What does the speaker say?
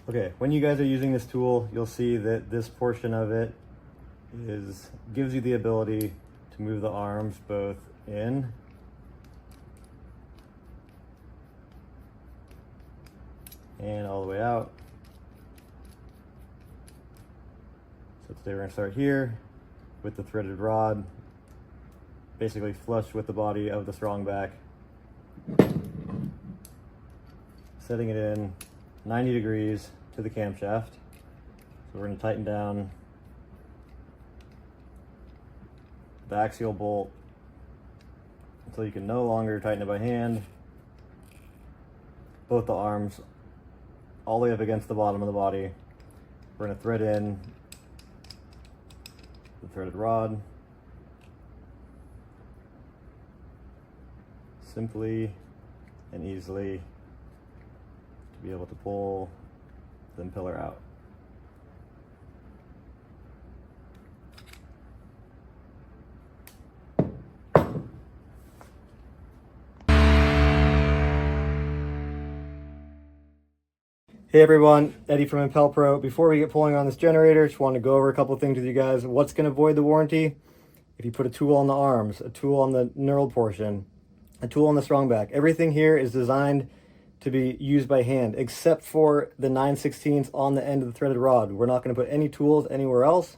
Okay, when you guys are using this tool, you'll see that this portion of it gives you the ability to move the arms both in and all the way out. So today we're going to start here with the threaded rod, basically flush with the body of the strongback, setting it in 90 degrees to the camshaft. So we're going to tighten down the axial bolt until you can no longer tighten it by hand. Both the arms all the way up against the bottom of the body. We're going to thread in the threaded rod. Simply and easily to be able to pull the impeller out. Hey everyone, Eddie from ImpelPro. Before we get pulling on this generator, just want to go over a couple things with you guys. What's going to void the warranty? If you put a tool on the arms, a tool on the knurled portion, a tool on the strongback. Everything here is designed to be used by hand, except for the 9/16 on the end of the threaded rod. We're not going to put any tools anywhere else.